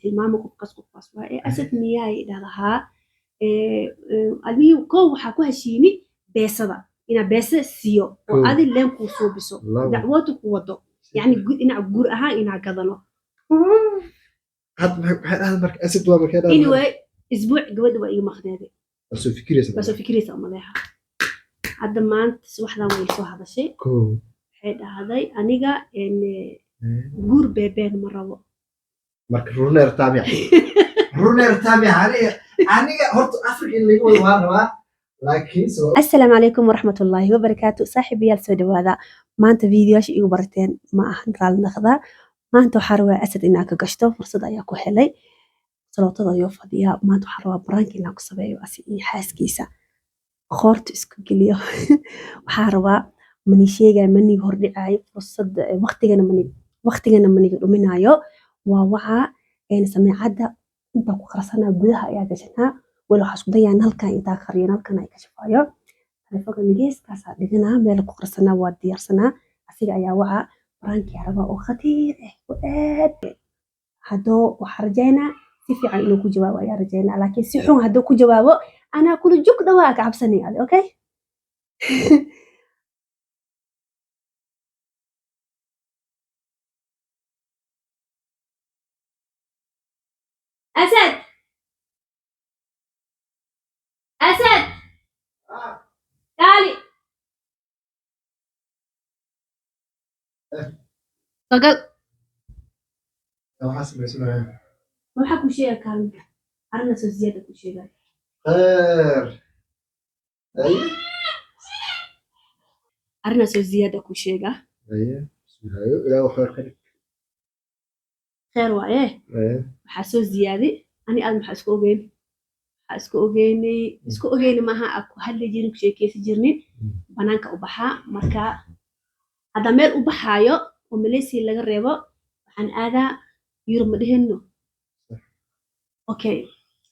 tilmaamo qofkaas waa asad miyay idhahdaa adigu koo waxa ku heshiini beesada ina beesa siiyo oo adi leen ku soo biso dacwadu ku wado yani ina guur ahaan ina gadano had maxay marka asad waa markay anyway isbuuc gabadha waa iga maqneeday soo fikiraysa ma leeyahay hadda maanta waxdan way soo hadashay waxay dhahday aniga guur beebeen ma rabo marka runeer taamiya aniga horta afrika in lagu wada rabaa laakiin assalaamu calaykum waraxmatullaahi wabarakaatu saaxiibayaal soo dhawaada maanta fiidiyoyaasha igu barateen ma ahan raali naqda maanta waxaa rabaa asad inaan ka gashto fursad ayaa ku helay salootada ayuu fadhiyaa maanta waxaa rabaa baraanka inaan ku sameeyo asi iyo xaaskiisa qoorta isku geliyo waxaa rabaa mani sheegay mani hordhicay fursad waqtigana maniga dhuminayo waa waxa sameecada inta ku qarsanaa gudaha ayaa gashanaa wala waxa isku dayaan halkan inta qariyo halkan ay ka shaqeeyo telefoonka nigeeskaas dhiganaa meel ku qarsanaa waa diyaarsanaa asiga ayaa waxa baraanki rabaa oo khatiir aad hadoo waxa rajaynaa si fiican inuu ku jawaabo ayaa rajaynaa laakiin si xun hadoo ku jawaabo ana kula jug dhawaa ka cabsanay okay أسد تعالي فقال لو حاسب اسمها ما حكوا شيء كان عرنا زيادة كل شيء خير ايوه عرنا زيادة كل شيء ايوه بسم الله لا خير خير وايه حاسو زيادة أنا أدم حاسكو أوجيني معها أكو هل يجينك شيء كيس جرني بنانك أبحا مركا هذا ميل أبحايو ومليسي اللي قريبه عن هذا يرم دهنه أوكي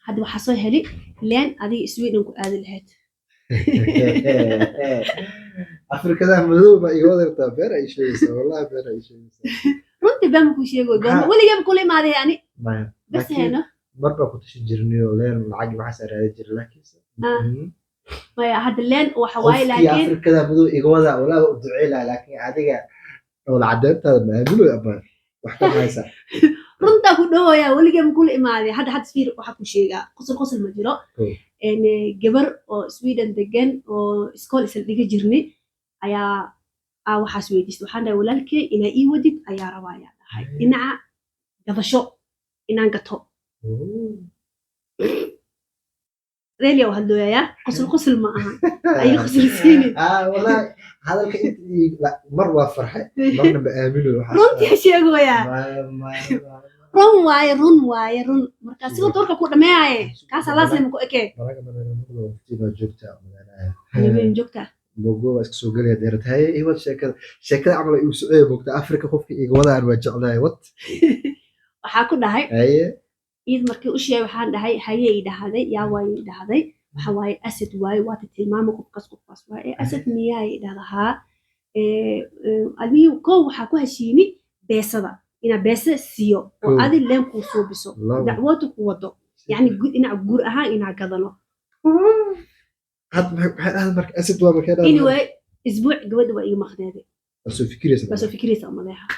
هذا وحصل هلي لين هذه سويد نقول هذا الهات أفريقيا ده مذوبة يقدر تابير أي شيء والله بير أي شيء runtii baan ku sheego waligeeba kula imaaday yani bas heeno marba ku tashjirniyo leen lacag waxa saaraya jir laakiin maya hadda leen waxa waay laakiin Afrikada madoo iga wada wala u duceeyla laakiin adiga oo lacadeenta ma aamino abaa wax ka haysa runta ku dhawaya waligeeba kula imaaday hadda fiir waxa ku sheega qosol ma jiro gabar oo Sweden degan oo iskool isla dhiga jirnay ayaa waxaas weydiistay waxaan dhahay walaalkay inaa ii wadid ayaa rabaa ayaa dhahay dhinaca gadasho inaan gato reeli oo hadlooyaya qosol ma aha ay qosolsiini wallahi hadalka intii mar waa farxay marna ma aamino waxa runtii sheegaya run waaye marka sidoo doorka ku dhameeyay kaas laasim ku ekee joogta موجود بس كسوق لي ديرت هاي ايوه شكل عمل يوسعي وقت افريقيا خوفك ايغ ودا ان وجعلay wad waxa ku dhahay haye id markii u sheegay waxaan dhahay haye idhaahday yaa way idhaahday waxa way asad way waa tilmaamo qofkaas waa asad miyay idhahdaa adigu koo waxa ku heshiini beesada ina beesa siiyo oo adi leen ku soo biso dacwadu ku wado yani ina guur ahaan ina gadano had maxay marka asad waa markay anyway isbuuc gabadha waa iga maqneeday soo fikiraysa ma leeyahay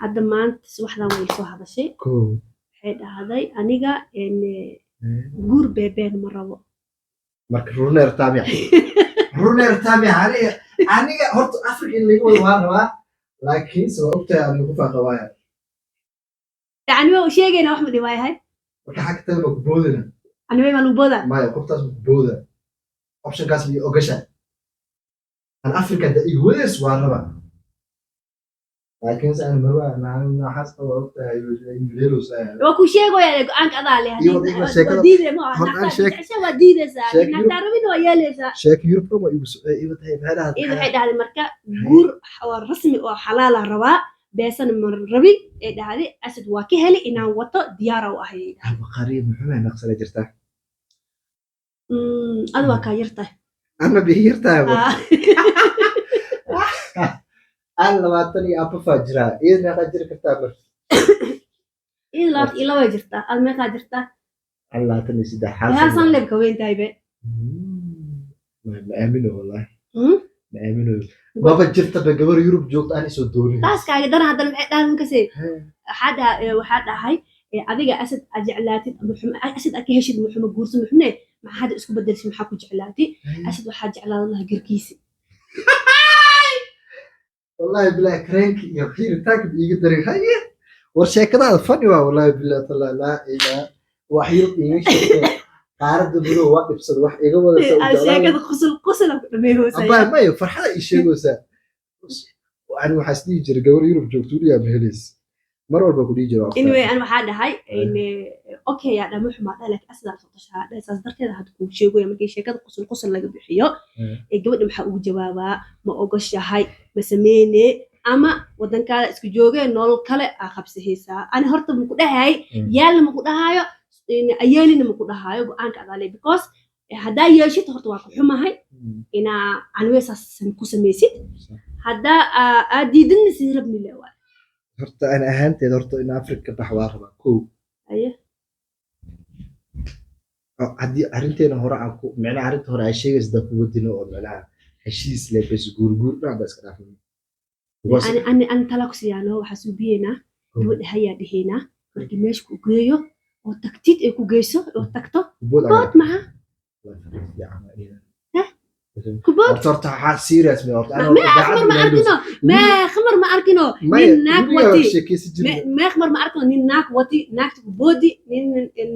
hadda maanta waxdan way soo hadashay waxay dhahday aniga guur beebeen ma rabo marka runeer taamiya aniga horta afrika in lagu wada rabaa laakiin soo ogtaa aan ku faaqawaaya yani waa sheegayna wax ma dhibaayay marka xagta ma ku boodina aniga ma lu booda ma qoftaas ku booda option kaas iyo ogasha an afrika da iwades waa raba laakiin saan marwa naan xasta waqta ayu leelo saa waa ku sheegaya go'aanka adaa leeyahay diiday ma aha waa diidaysa inta rabin waa yeelaysa sheek Europe ma igu soo iba tahay meelaha waxay dhahday marka guur rasmi oo xalaal ah rabaa beesan mar rabi ee dhahday asad waa ka heli inaan wato diyaar u ahay qariib muxuu naqsala jirtaa أدوى كايرته أنا بهيرته أنا ما تني أبى فجرة إيه نقدر كتابر إيه لا إلا وجرتا الميقا جرتا الله تنسي يا حاسس صن لبك وين تايبه ما آمنه والله ما آمنه ما ما بجرت بجبر يوروب جوت أنا سودوني taas kaaga daran hadda maxay kasee waxaa dhahay adiga asad aad jeclaatid asad aad ka heshid muxuma guursan muxune maxaa hadda isku bedelsi maxaa ku jeclaatid asad waxaa jeclaadan lahaa garkiisi والله بلا كرنك يا خير تاك بيجي دري هاي ورشاكدا فني والله بالله طلع لا إله وحيل إيش قارد بلو واحد بصد واحد إيجا ولا sheekada qosol أبا ما يفرح هذا الشيء وسا وأنا وحسني جرى جور يوروب جوكتوري يا مهلس مرة بقول يجرى anyway أنا waxaa dhahay okay yaa dhamo xumaad laakiin asal soo tashaa saas darteeda had ku sheegoya markii sheekada qosol laga bixiyo gabadha maxaa ugu jawaabaa ma ogashahay ma sameeyne ama wadankaada isku joogeen nolol kale aa qabsahaysaa ani horta ma ku dhahay yaal ma ku dhahayo ayaalina ma ku dhahayo go'aanka adaalay because hadaa yeeshid horta waa ku xumahay ina anweesaas ku sameysid hadaa aad diidin si rabni leeyahay horta ana ahaanteed horta in Afrika baxwaa raba koo aye haddii arrinteena hore aan ku macnaha arrinta hore ay sheegaysa ku wadino oo macnaha heshiis leh bas guurguur dhacda iska dhaafay أنا تلاقيانه وحسوبينا بود هيا دهينا markii meesha ku geeyo oo tagtid ay ku geyso oo tagto bood maha كبار صرت حاس سيريس من أنا ما خمر ما أركنه ناك وتي ما خمر ما أركنه ناك وتي ناك بودي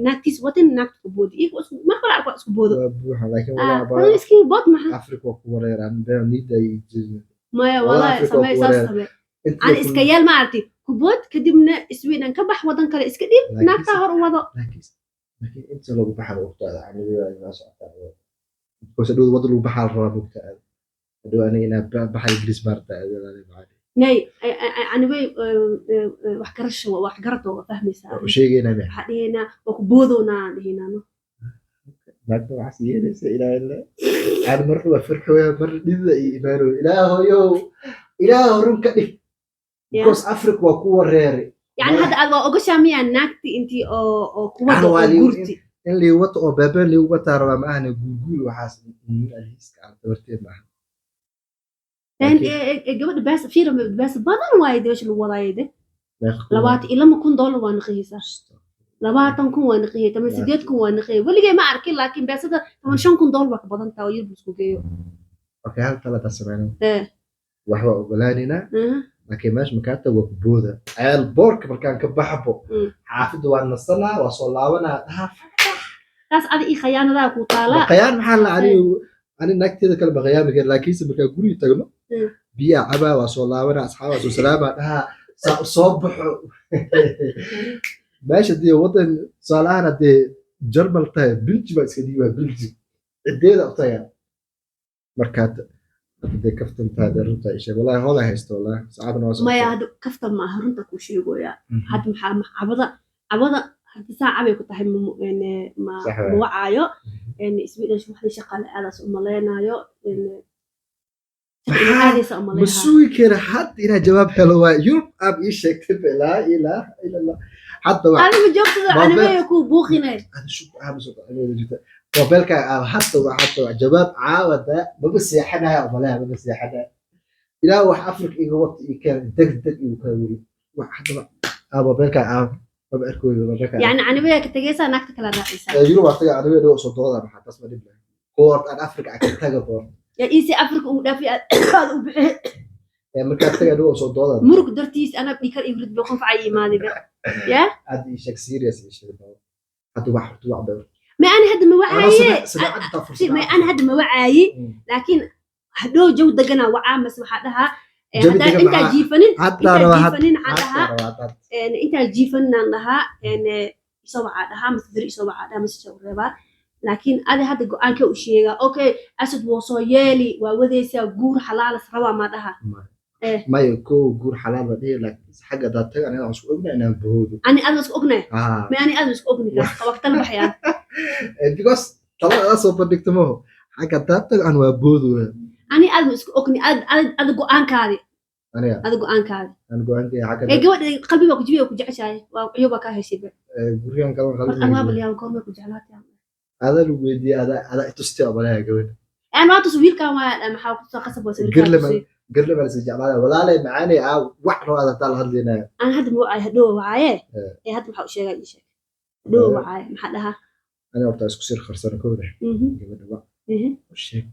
ناك تيس وتي ناك بودي إيه ما خمر أركنه اسمه بودي لكن ولا إسكين بود ما أفريقيا كوريا عن ده نيدا ما والله سماي ساسبه أنا إسكيال ما أرتي كبود كدمنا إسوينا كبح وطن كلا إسكديم ناك تهر وضع لكن أنت لو بحر وقت يعني الناس بس أدو وضع لو بحر رابط أدو أنا هنا بحر إنجليز مرتا أنا بعدي ناي أنا بي وحكرش وحكرته فهمي سار وشيء هنا ما حدينا وكبودونا هنا نو ما كنت حسيه ليس إله إلا أنا مرة بفرح ويا مرة نذا إيمانه إله يو إله رنك بس أفريقيا وكور ريري يعني هذا أنا أقولش أمي ناكتي أنتي أو كوما جورتي اللي وط أو بابا اللي وط أربعة معنا جوجل وحاسب من الهيس كان تورتين معه لأن قبل بس في بس بدن وايد وش الوضعية ده لبعض إلا ما كون دولار وانقيسة لبعض كون وانقيه تمن سديت كون وانقيه واللي جاي ما أعرف لكن بس هذا تمن شون كون دولار بدن تغير بسكوكيو أوكي هل ثلاثة سنين وحوا أولاننا لكن ماش مكاتب وبوذا عيال بورك مكان كبحبه حافظ وأن الصلاة وصلاونا taas adi khayaan daa ku taala khayaan maxaa la ani nagteeda kala baqayaan markay laakiin marka guri tagno biya aba waa soo laabana asxaab soo salaama dhaha soo baxo meesha dii wadan salaana dee jarmal tahay bilji ba iska diiba bilji cideeda utaya markaad dee kaftan taada runta isha wallahi hoola haysto wallahi saacadna waa ma yaa kaftan ma runta ku sheegoya had maxaa abada hadii saaca bay ku tahay ma wacaayo isbiidhan waxay shaqale aadaas u maleynayo مسوي كده حتى إلى جواب حلو يوم أب إيش يكتب لا إله إلا الله حتى أنا مجاوبت أنا ما يكون بوخينا أنا شو أنا صوت أنا جدا وبالك حتى جواب عاود ما بس يحنا يا ولا ما بس يحنا إلى واحد أفريق إيه وقت كان دق يكون واحد أبغى بالك ما بأركوي يعني أنا بيا كتجيسا نكتة كلا رئيسة يجوا وقت أنا بيا دو صدق ما حتى اسمه دبل كورت أنا أفريقيا أكتر كورت يا إيسي أفريقيا ودافع هذا وبعه يعني مكتة دو صدق مرق درتيس أنا بيكر يفرد بخوف عي ما نبي يا هذا شيء سيريس إيش هذا هذا واحد توعد ما أنا هذا ما وعي ما أنا هذا ما وعي لكن هدو جودة جنا وعام بس وحدها أنت جيفنين عندها أنت جيفن عندها يعني يسوى عندها مثل يسوى عندها مثل شوربة لكن هذا جوانك وشيء أوكي أسد وصيالي ووذيسا جور حلال سروا ما دها ما يكون جور حلال بديه لكن حاجة ده تجي أنا مش أقنع أنا بهود أنا أدرس أقنع ما أنا أدرس أقنع وقت البحيان because طبعا أصلا بدك تموه حاجة ده تجي أنا بهود أنا أدرس أقنع أنا جوانك هذه أنا هذا قوان كاد عندي حاجة إيه قوة قلبي بقى جبيه وكجع شاي وعيوبك هاي شيء بريان كلام أنا ما خليني بلي أقول لك وجعلات يعني هذا اللي بدي هذا تستوعب ولا يا جوين أنا ما تصوير كمان ما حاول قصب وسوي قرل ما نسجع ولا لي معاني أو واحد هذا طال هذلنا أنا هذا مو هدوه وعايه إيه هذا محاول شيء قال شيء هدوه وعايه محلها أنا وقت أسكسر خرسانة كوره جبنا بقى وشيء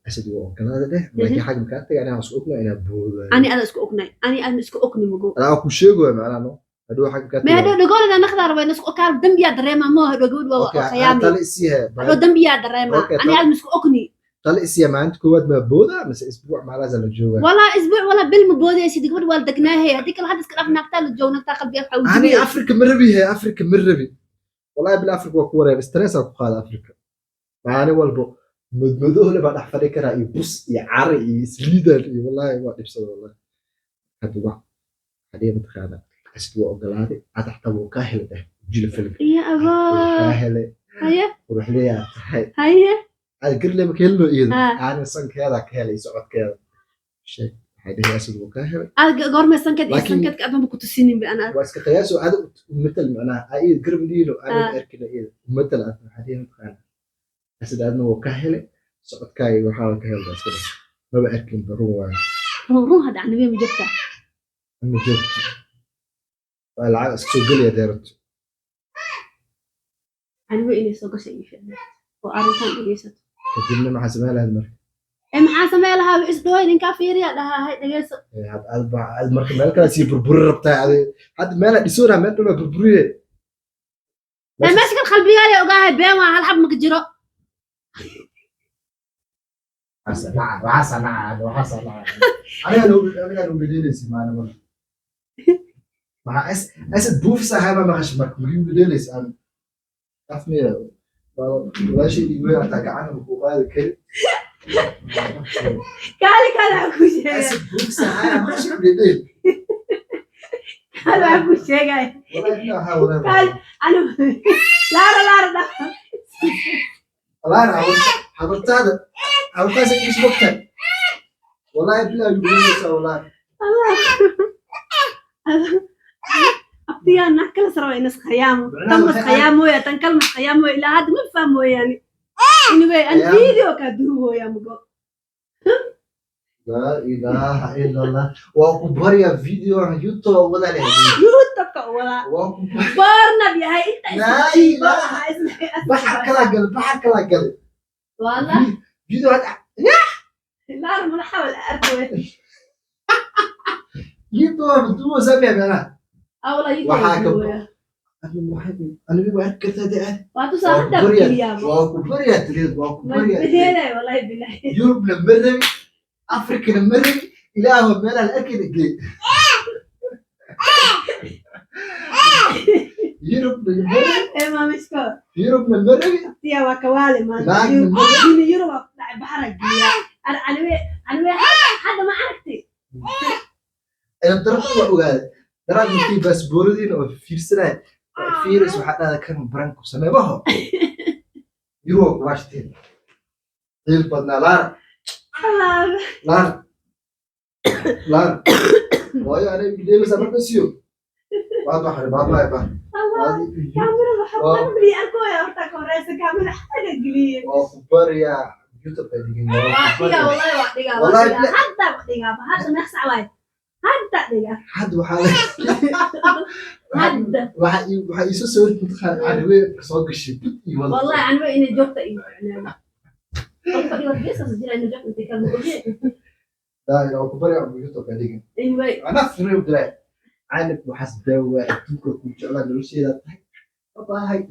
أسد وكان هذا ده لكن حاجة مكانت يعني أسكوكنا أنا بود أنا أسكوكني أنا أسكوكني مقول أنا أكو شيء جوا معنا نو هدوه حاجة مكانت ما هدوه نقول أنا نخدر وين أسكوكار دم بيا دريما ما هدوه جود وخيامي طلع سيها هدوه دم بيا دريما أنا أسكوكني طلع سيها ما عندك قوة ما بودا بس أسبوع ما لازم الجوا ولا أسبوع ولا بالمبودة يا سيدي قول والدقناه هي هذيك الحد سكرف نقتل الجو نقتل بيا حوجي أنا أفريقيا مربي هي أفريقيا مربي والله بالأفريقيا وكورة بس ترى سأقول هذا أفريقيا معاني والبو مدمدوه اللي بعد أحفظ كرا يبص يعري يسليدر والله ما يبصر والله هذا واحد هذه متخانة أسبوع قلادي أتحتوي كاهل ده جيل فيلم يا أبا كاهل هيا وروح لي هيا أذكر لي مكيلو إيد أنا صنك هذا كاهل يسقط كاهل شيء هذه أسبوع كاهل قرمة سنكت كأبا بكتو سنين بأنا بس كقياسه هذا مثل معناه أي قرب دينه أنا أركنا إيد مثل هذه متخانة أسد أنه كاهل سقط كاي وحاول كاهل بس كده ما بأركن بروح روح هذا عن نبي مجبته أنا جبت العكس سوق لي دارت عن نبي إني سوق شيء في وأرنتان إليسات كتبنا مع سماها لها المركب maxaa samee lahaa wixii isdhooy ninka fiiriya dhahaa dhageyso had alba meel kale sii burburi rabtaa hadda meela dhisoona meel dhuna burburiye meesha kan qalbigaaga ogaahay been waa hal xab maka jiro aniga loo bedeleysi maana mar maxaa asad buufsa haba maqash marka muhiim bedeleysi aan afmeera walaashii dhiibay hataa gacana ku qaadi kari كالي أكو شيء أسد بوكس هاي ما شو بديل كالي أكو شيء كالي أنا لا والله أنا حضرت هذا أو كذا إيش وقتها والله بلا يبغى والله أبتيا نحكي سروا إنس خيامه تم خيامه يا تنكلم خيامه إلى هذا ما فهمه يعني anyway الفيديو كدوه يا مجو لا إله إلا الله وأكبر فيديو على يوتيوب ولا لا يوتيوب ولا بارنا بيا أنت لا إله بحر كلا قل والله فيديو هذا لا أنا ما أحاول أرتوه يوتيوب بدو سامع أنا أولا يوتيوب أنا بيبغى أركز هذا واتو صار ده باليوم وأكبر تريد وأكبر بدينا والله بالله يوروب لمرة أفريقيا لمرة إلهه ماله الأكل الجديد يوروب لمرة إيه ما مشكو يوروب لمرة يا وكوالي ما يوروب لا بحر الجيا أنا حدا ما عرفتي أنا ترى وقال ترى في بس بوردين أو في سنة فيروس وحتى كان برانكو سنة بهو يروح واشتين يلبنا لا ويا أنا بدي بس أبغى نسيو بابا يبا كاميرا بحب بلي أكو يا أرتا كوريس كاميرا حاجة قليل وكبر يا يوتيوب تدين والله حتى وحديقة هذا نخس عوايد حد وحاله حد waxay isu soo mudxaan anwe soo gashay والله عنوي إني جوكت إيه يعني أنا يوديس أسجل إني جوكت إنت كلام قولي لا لو كبر يا أبو يوتيوب هذيك anyway أنا في اليوم ده عارف وحسب ده وأكيد كنت شغال دروسي ده والله